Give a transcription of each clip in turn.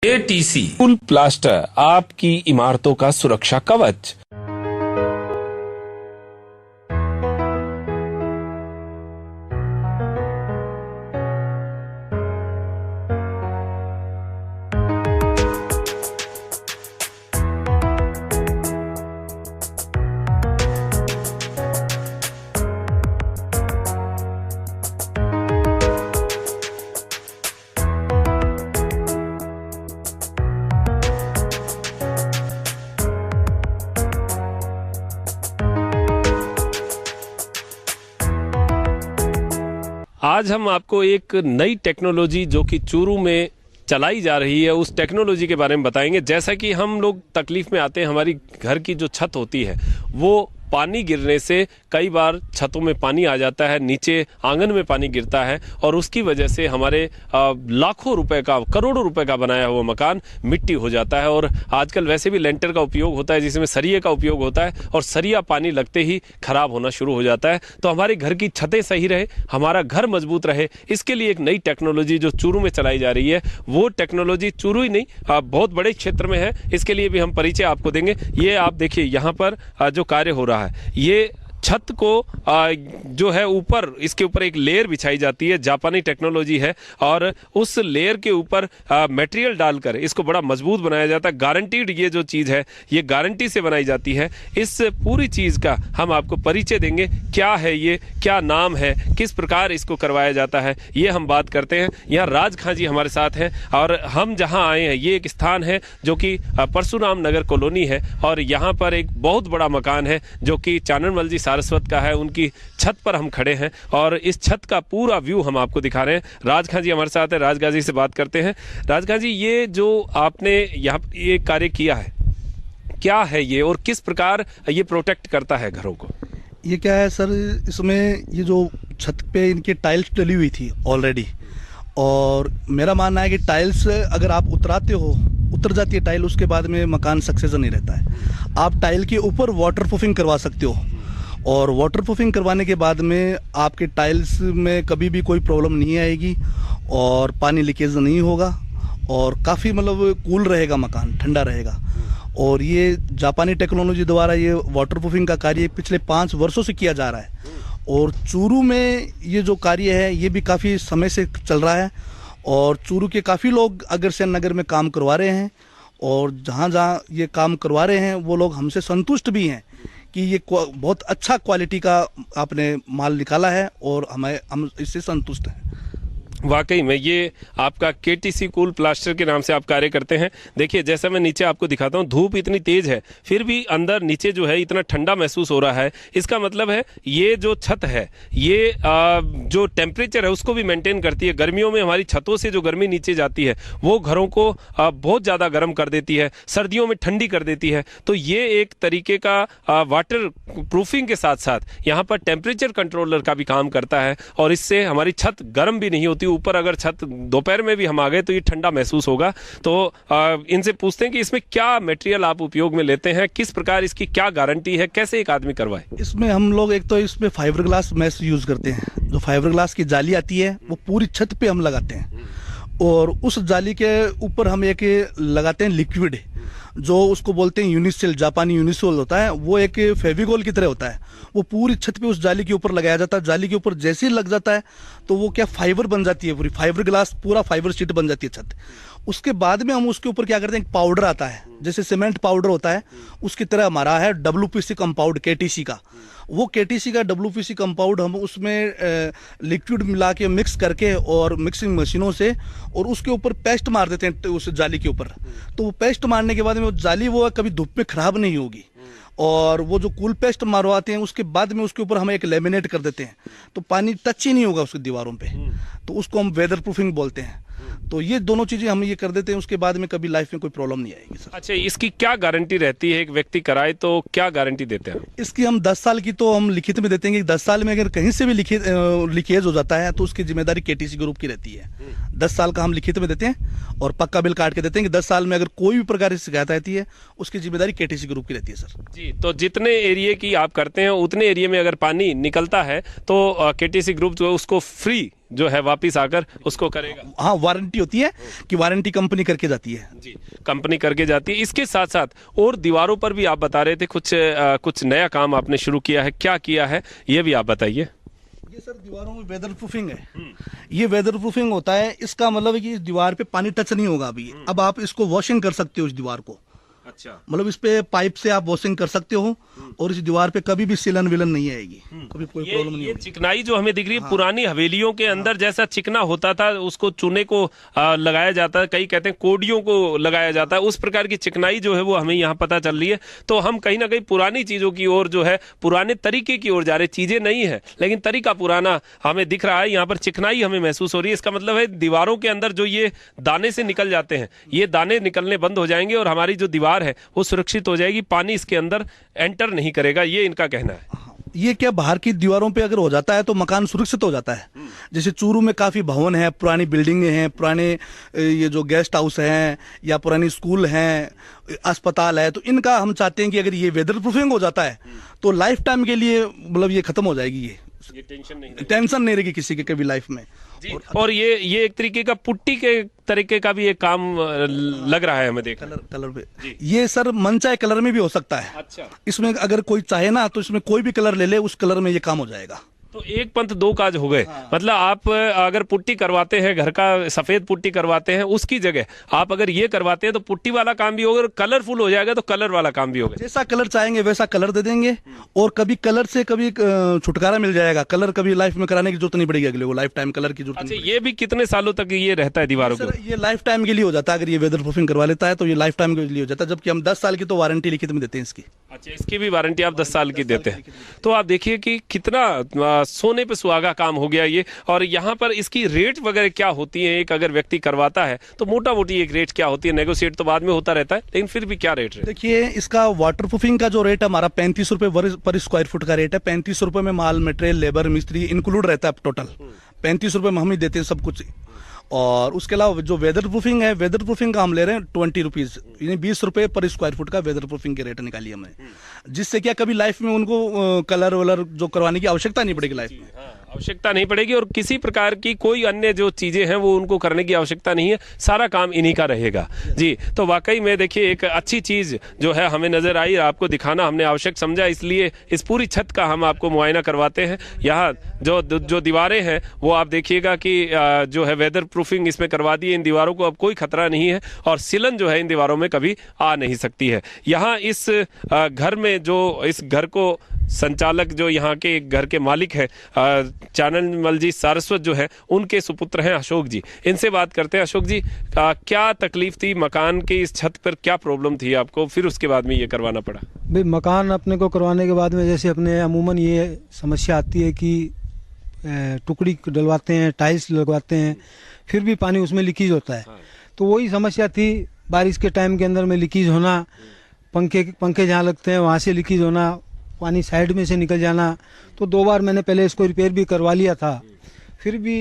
ATC cool plaster, आपकी इमारतों का सुरक्षा कवच। आज हम आपको एक नई टेक्नोलॉजी जो कि चूरू में चलाई जा रही है उस टेक्नोलॉजी के बारे में बताएंगे। जैसा कि हम लोग तकलीफ में आते हैं, हमारी घर की जो छत होती है वो पानी गिरने से कई बार छतों में पानी आ जाता है, नीचे आंगन में पानी गिरता है और उसकी वजह से हमारे लाखों रुपए का, करोड़ों रुपए का बनाया हुआ मकान मिट्टी हो जाता है। और आजकल वैसे भी लेंटर का उपयोग होता है जिसमें सरिये का उपयोग होता है और सरिया पानी लगते ही खराब होना शुरू हो जाता है। तो हमारे घर की छतें सही रहे, हमारा घर मजबूत रहे, इसके लिए एक नई टेक्नोलॉजी जो चूरू में चलाई जा रही है, वो टेक्नोलॉजी चूरू ही नहीं बहुत बड़े क्षेत्र में है। इसके लिए भी हम परिचय आपको देंगे। ये आप देखिए यहाँ पर जो कार्य हो रहा है, ये छत को जो है ऊपर, इसके ऊपर एक लेयर बिछाई जाती है, जापानी टेक्नोलॉजी है और उस लेयर के ऊपर मटेरियल डालकर इसको बड़ा मजबूत बनाया जाता है। गारंटीड ये जो चीज़ है ये गारंटी से बनाई जाती है। इस पूरी चीज़ का हम आपको परिचय देंगे, क्या है ये, क्या नाम है, किस प्रकार इसको करवाया जाता है, ये हम बात करते हैं। यहाँ राज खां जी हमारे साथ हैं और हम जहाँ आए हैं ये एक स्थान है जो कि परशुराम नगर कॉलोनी है और यहाँ पर एक बहुत बड़ा मकान है जो कि चाननमल जी सारस्वत का है। उनकी छत पर हम खड़े हैं और इस छत का पूरा व्यू हम आपको दिखा रहे हैं। राज खां जी हमारे साथ है, राज खां जी से बात करते हैं। राज खां जी, ये जो आपने यहाँ ये कार्य किया है, क्या है ये और किस प्रकार ये प्रोटेक्ट करता है घरों को? ये क्या है सर, इसमें ये जो छत पे इनकी टाइल्स डली हुई थी ऑलरेडी, और मेरा मानना है कि टाइल्स अगर आप उतर जाती है टाइल, उसके बाद में मकान सक्सेस नहीं रहता है। आप टाइल के ऊपर वाटर प्रूफिंग करवा सकते हो और वाटर प्रूफिंग करवाने के बाद में आपके टाइल्स में कभी भी कोई प्रॉब्लम नहीं आएगी और पानी लीकेज नहीं होगा और काफ़ी मतलब कूल रहेगा, मकान ठंडा रहेगा। और ये जापानी टेक्नोलॉजी द्वारा ये वाटर प्रूफिंग का कार्य पिछले 5 वर्षों से किया जा रहा है और चूरू में ये जो कार्य है ये भी काफ़ी समय से चल रहा है और चूरू के काफ़ी लोग अग्रसेन नगर में काम करवा रहे हैं और जहाँ जहाँ ये काम करवा रहे हैं वो लोग हमसे संतुष्ट भी हैं कि ये बहुत अच्छा क्वालिटी का आपने माल निकाला है और हम इससे संतुष्ट हैं। वाकई में ये आपका केटीसी कूल प्लास्टर के नाम से आप कार्य करते हैं। देखिए जैसा मैं नीचे आपको दिखाता हूँ, धूप इतनी तेज है फिर भी अंदर नीचे जो है इतना ठंडा महसूस हो रहा है। इसका मतलब है ये जो छत है ये जो टेम्परेचर है उसको भी मेंटेन करती है। गर्मियों में हमारी छतों से जो गर्मी नीचे जाती है वो घरों को बहुत ज़्यादा गर्म कर देती है, सर्दियों में ठंडी कर देती है। तो ये एक तरीके का वाटर प्रूफिंग के साथ साथ यहाँ पर टेम्परेचर कंट्रोलर का भी काम करता है और इससे हमारी छत गर्म भी नहीं होती। ऊपर अगर छत दोपहर में भी हम आ गए तो ये ठंडा महसूस होगा। तो इनसे पूछते हैं कि इसमें क्या मटेरियल आप उपयोग में लेते हैं, किस प्रकार इसकी क्या गारंटी है, कैसे एक आदमी करवाए? इसमें हम लोग एक तो इसमें फाइबर ग्लास मैश यूज करते हैं। जो फाइबर ग्लास की जाली आती है वो पूरी छत पे हम लगाते हैं और उस जाली के ऊपर हम एक लगाते हैं लिक्विड, जो उसको बोलते हैं यूनिसेल, जापानी यूनिसेल होता है। वो एक फेविकोल की तरह होता है, वो पूरी छत पे उस जाली के ऊपर लगाया जाता है। जाली के ऊपर जैसे ही लग जाता है तो वो क्या फाइबर बन जाती है, पूरी फाइबर ग्लास, पूरा फाइबर शीट बन जाती है छत। उसके बाद में हम उसके ऊपर क्या करते हैं, एक पाउडर आता है जैसे सीमेंट पाउडर होता है उसकी तरह हमारा है WPC कंपाउंड, KTC का। वो KTC का WPC कंपाउंड हम उसमें लिक्विड मिला के मिक्स करके और मिक्सिंग मशीनों से और उसके ऊपर पेस्ट मार देते हैं उस जाली के ऊपर। तो वो पेस्ट मारने के बाद में वो जाली वो कभी धूप में खराब नहीं होगी और वो जो कूल पेस्ट मारवाते हैं उसके बाद में उसके ऊपर हम एक लेमिनेट कर देते हैं तो पानी टच ही नहीं होगा उसकी दीवारों पे। तो उसको हम वेदर प्रूफिंग बोलते हैं। तो ये दोनों चीजें हम ये कर देते हैं, उसके बाद में कभी लाइफ में कोई प्रॉब्लम नहीं आएगी सर। अच्छा, इसकी क्या गारंटी रहती है? एक व्यक्ति कराए तो क्या गारंटी देते हैं? इसकी हम 10 साल की तो हम लिखित में देते हैं कि 10 साल में अगर कहीं से भी लीकेज हो जाता है तो उसकी जिम्मेदारी KTC ग्रुप की रहती है। 10 साल का हम लिखित में देते हैं और पक्का बिल काट के देते हैं कि 10 साल में अगर कोई भी प्रकार की शिकायत आती है उसकी जिम्मेदारी KTC ग्रुप की रहती है सर। जी, तो जितने एरिया की आप करते हैं उतने एरिया में अगर पानी निकलता है तो KTC ग्रुप जो है उसको फ्री जो है वापिस आकर उसको करेगा। हाँ, वारंटी होती है कि वारंटी कंपनी करके जाती है जी, कंपनी करके जाती है। इसके साथ साथ और दीवारों पर भी आप बता रहे थे कुछ नया काम आपने शुरू किया है, क्या किया है ये भी आप बताइए। ये सर दीवारों में वेदर प्रूफिंग है। ये वेदर प्रूफिंग होता है, इसका मतलब है कि इस दीवार पे पानी टच नहीं होगा अभी। अब आप इसको वॉशिंग कर सकते हो इस दीवार को। अच्छा, मतलब इस पे पाइप से आप वॉशिंग कर सकते हो और इस दीवार पे कभी भी सिलन विलन नहीं आएगी, कभी कोई प्रॉब्लम नहीं ये होगी। चिकनाई जो हमें दिख रही है पुरानी हवेलियों के अंदर जैसा चिकना होता था, उसको चूने को लगाया जाता है, कई कहते हैं कोडियों को लगाया जाता है, उस प्रकार की चिकनाई जो है वो हमें यहाँ पता चल रही है। तो हम कहीं ना कहीं पुरानी चीजों की ओर जो है, पुराने तरीके की ओर जा रहे। चीजें नहीं है लेकिन तरीका पुराना हमें दिख रहा है। यहाँ पर चिकनाई हमें महसूस हो रही है। इसका मतलब है दीवारों के अंदर जो ये दाने से निकल जाते हैं, ये दाने निकलने बंद हो जाएंगे और हमारी जो दीवार है वो सुरक्षित हो जाएगी, पानी इसके अंदर एंटर नहीं करेगा, ये इनका कहना है। ये क्या बाहर की दीवारों पे अगर हो जाता है तो मकान सुरक्षित हो जाता है। जैसे चूरू में काफी भवन है, पुरानी बिल्डिंगें हैं, पुराने ये जो गेस्ट हाउस हैं या पुरानी स्कूल हैं, अस्पताल है, तो इनका हम चाहते हैं कि अगर ये वेदर प्रूफिंग हो जाता है तो लाइफ टाइम के लिए मतलब ये खत्म हो जाएगी। ये टेंशन नहीं रहेगी किसी के कभी लाइफ में। और ये एक तरीके का पुट्टी के तरीके का भी एक काम लग रहा है हमें देख। कलर पे ये सर मन चाहे कलर में भी हो सकता है। अच्छा, इसमें अगर कोई चाहे ना तो इसमें कोई भी कलर ले ले, उस कलर में ये काम हो जाएगा। तो एक पंथ दो काज हो गए। हाँ। मतलब आप अगर पुट्टी करवाते हैं, घर का सफेद पुट्टी करवाते हैं, उसकी जगह आप अगर ये करवाते हैं तो पुट्टी वाला काम भी होगा और कलरफुल हो जाएगा तो कलर वाला काम भी होगा। जैसा कलर चाहेंगे वैसा कलर दे देंगे और कभी कलर से कभी छुटकारा मिल जाएगा। कलर कभी लाइफ में कराने की जरूरत नहीं पड़ेगी, अगले को लाइफ टाइम कलर की जरूरत। अच्छा, ये भी कितने सालों तक ये रहता है दीवारों को? ये लाइफ टाइम के लिए हो जाता है। अगर ये वेदर प्रूफिंग करवा लेता है तो ये लाइफ टाइम के लिए हो जाता है, जबकि हम 10 साल की तो वारंटी लिखित में देते हैं इसकी। अच्छा, इसकी भी वारंटी आप 10 साल की देते हैं। तो आप देखिए कि कितना सोने पे सुहागा काम हो गया ये। और यहाँ पर इसकी रेट वगैरह क्या होती है? एक अगर व्यक्ति करवाता है तो मोटा मोटी एक रेट क्या होती है? नेगोशिएट तो बाद में होता रहता है, लेकिन फिर भी क्या रेट है? देखिए, इसका वाटर प्रूफिंग का जो रेट है हमारा 35 रुपए पर स्क्वायर फुट का रेट है। 35 रुपए में माल मटेरियल लेबर मिस्त्री इंक्लूड रहता है टोटल। 35 रुपए में हम ही देते हैं सब कुछ। और उसके अलावा जो वेदर प्रूफिंग है, वेदर प्रूफिंग का हम ले रहे हैं 20 रुपीज, यानी 20 रुपए पर स्क्वायर फुट का वेदर प्रूफिंग के रेट निकाली हमने, जिससे क्या कभी लाइफ में उनको कलर वलर जो करवाने की आवश्यकता नहीं पड़ेगी लाइफ में। आवश्यकता नहीं पड़ेगी और किसी प्रकार की कोई अन्य जो चीजें हैं वो उनको करने की आवश्यकता नहीं है, सारा काम इन्हीं का रहेगा। जी, तो वाकई में देखिए एक अच्छी चीज जो है हमें नजर आई, आपको दिखाना हमने आवश्यक समझा, इसलिए इस पूरी छत का हम आपको मुआयना करवाते हैं। यहाँ जो दीवारें हैं वो आप देखिएगा कि जो है वेदर प्रूफिंग इसमें करवा दी है। इन दीवारों को अब कोई खतरा नहीं है और सिलन जो है इन दीवारों में कभी आ नहीं सकती है। यहाँ इस घर में जो इस घर को संचालक जो यहाँ के घर के मालिक है चाननमल जी सारस्वत जो है, उनके सुपुत्र हैं अशोक जी। इनसे बात करते हैं। अशोक जी, क्या तकलीफ थी मकान की इस छत पर, क्या प्रॉब्लम थी आपको, फिर उसके बाद में ये करवाना पड़ा? भाई मकान अपने को करवाने के बाद में जैसे अपने अमूमन ये समस्या आती है कि टुकड़ी डलवाते हैं, टाइल्स लगवाते हैं, फिर भी पानी उसमें लीकेज होता है। तो वही समस्या थी बारिश के टाइम के अंदर में लीकेज होना, पंखे जहाँ लगते हैं वहाँ से लीकेज होना, पानी साइड में से निकल जाना। तो 2 बार मैंने पहले इसको रिपेयर भी करवा लिया था, फिर भी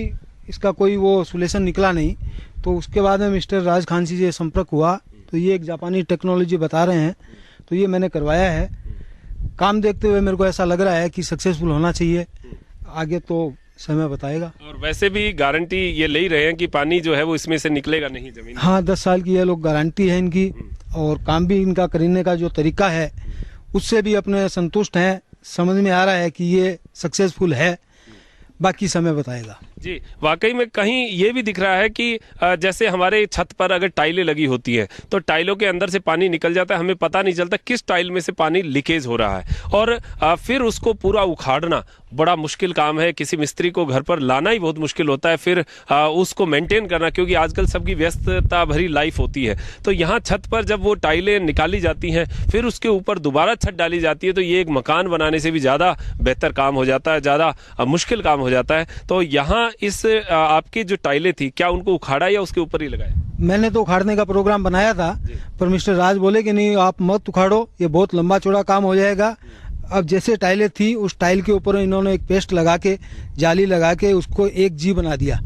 इसका कोई वो सोल्यूशन निकला नहीं। तो उसके बाद में मिस्टर राज खान से संपर्क हुआ तो ये एक जापानी टेक्नोलॉजी बता रहे हैं, तो ये मैंने करवाया है। काम देखते हुए मेरे को ऐसा लग रहा है कि सक्सेसफुल होना चाहिए, आगे तो समय बताएगा। और वैसे भी गारंटी ये ले ही रहे हैं कि पानी जो है वो इसमें से निकलेगा नहीं जमीन? हाँ, 10 साल की ये लोग गारंटी है इनकी, और काम भी इनका करने का जो तरीका है उससे भी अपने संतुष्ट हैं। समझ में आ रहा है कि ये सक्सेसफुल है, बाकी समय बताएगा। जी, वाकई में कहीं ये भी दिख रहा है कि जैसे हमारे छत पर अगर टाइलें लगी होती हैं तो टाइलों के अंदर से पानी निकल जाता है, हमें पता नहीं चलता किस टाइल में से पानी लीकेज हो रहा है। और फिर उसको पूरा उखाड़ना बड़ा मुश्किल काम है। किसी मिस्त्री को घर पर लाना ही बहुत मुश्किल होता है, फिर उसको मेंटेन करना, क्योंकि आजकल सबकी व्यस्तता भरी लाइफ होती है। तो यहाँ छत पर जब वो टाइलें निकाली जाती हैं, फिर उसके ऊपर दोबारा छत डाली जाती है, तो ये एक मकान बनाने से भी ज़्यादा बेहतर काम हो जाता है, ज़्यादा मुश्किल काम हो जाता है। तो यहाँ इस आपकी जो टाइलें थी, क्या उनको उखाड़ा या उसके ऊपर ही लगाया? मैंने तो उखाड़ने का प्रोग्राम बनाया था, पर मिस्टर राज बोले कि नहीं आप मत उखाड़ो, ये बहुत लंबा चौड़ा काम हो जाएगा। अब जैसे टाइलें थी उस टाइल के ऊपर इन्होंने एक पेस्ट लगा के, जाली लगा के उसको एक जी बना दिया।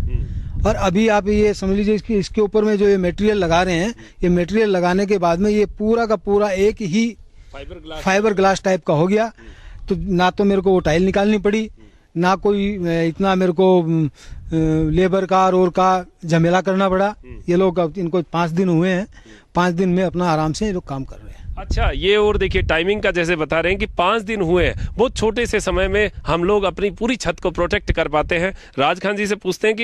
और अभी आप ये समझ लीजिए कि इसके ऊपर में जो ये मटेरियल लगा रहे हैं, ये मटेरियल लगाने के बाद में ये पूरा का पूरा एक ही फाइबर ग्लास टाइप का हो गया। तो ना तो मेरे को वो टाइल निकालनी पड़ी, ना कोई इतना मेरे को लेबर का रोड का झमेला करना पड़ा। ये लोग अब इनको 5 दिन हुए हैं, 5 दिन में अपना आराम से ये लोग काम कर रहे हैं। अच्छा, ये और देखिए टाइमिंग का जैसे बता रहे हैं कि 5 दिन हुए हैं, बहुत छोटे से समय में हम लोग अपनी पूरी छत को प्रोटेक्ट कर पाते हैं। राज खान जी से पूछते हैं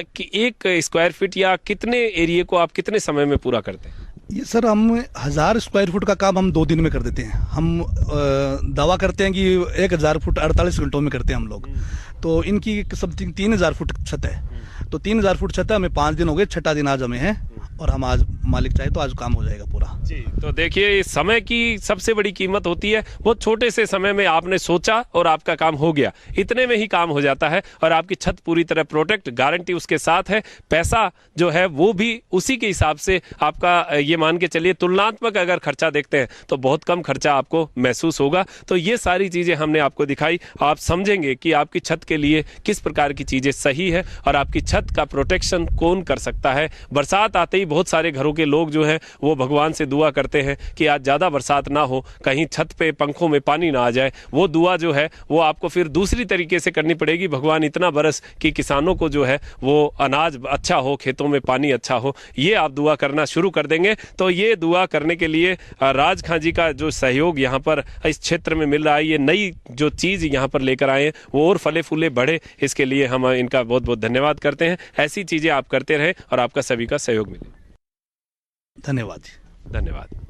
कि 1 स्क्वायर फीट या कितने एरिया को आप कितने समय में पूरा करते हैं? ये सर हम 1000 स्क्वायर फुट का काम हम 2 दिन में कर देते हैं। हम दावा करते हैं कि 1000 फुट 48 घंटों में करते हैं हम लोग। तो इनकी समथिंग 3000 फुट छत है, तो 3000 फुट छत है, हमें 5 दिन हो गए, 6ठा दिन आज हमें है, और हम आज मालिक चाहे तो आज काम हो जाएगा पूरा जी। तो देखिए, समय की सबसे बड़ी कीमत होती है, बहुत छोटे से समय में आपने सोचा और आपका काम हो गया, इतने में ही काम हो जाता है और आपकी छत पूरी तरह प्रोटेक्ट, गारंटी उसके साथ है। पैसा जो है वो भी उसी के हिसाब से आपका, ये मान के चलिए तुलनात्मक अगर खर्चा देखते हैं तो बहुत कम खर्चा आपको महसूस होगा। तो ये सारी चीजें हमने आपको दिखाई, आप समझेंगे कि आपकी छत के लिए किस प्रकार की चीजें सही है और आपकी छत का प्रोटेक्शन कौन कर सकता है। बरसात आते ही बहुत सारे घरों के लोग जो है वो भगवान से दुआ करते हैं कि आज ज्यादा बरसात ना हो, कहीं छत पे पंखों में पानी ना आ जाए। वो दुआ जो है वो आपको फिर दूसरी तरीके से करनी पड़ेगी, भगवान इतना बरस कि किसानों को जो है वो अनाज अच्छा हो, खेतों में पानी अच्छा हो, ये आप दुआ करना शुरू कर देंगे। तो ये दुआ करने के लिए राज खान जी का जो सहयोग यहाँ पर इस क्षेत्र में मिल रहा है, ये नई जो चीज यहाँ पर लेकर आए हैं वो और फले फूले बढ़े, इसके लिए हम इनका बहुत बहुत धन्यवाद करते हैं। ऐसी चीजें आप करते रहें और आपका सभी का सहयोग मिले। धन्यवाद। धन्यवाद।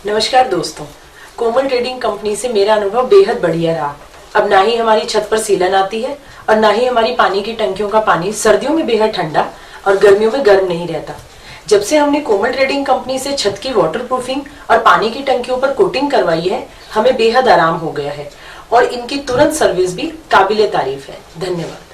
नमस्कार दोस्तों, कोमल ट्रेडिंग कंपनी से मेरा अनुभव बेहद बढ़िया रहा। अब ना ही हमारी छत पर सीलन आती है और ना ही हमारी पानी की टंकियों का पानी सर्दियों में बेहद ठंडा और गर्मियों में गर्म नहीं रहता। जब से हमने कोमल ट्रेडिंग कंपनी से छत की वाटरप्रूफिंग और पानी की टंकियों पर कोटिंग करवाई है, हमें बेहद आराम हो गया है और इनकी तुरंत सर्विस भी काबिले तारीफ है। धन्यवाद।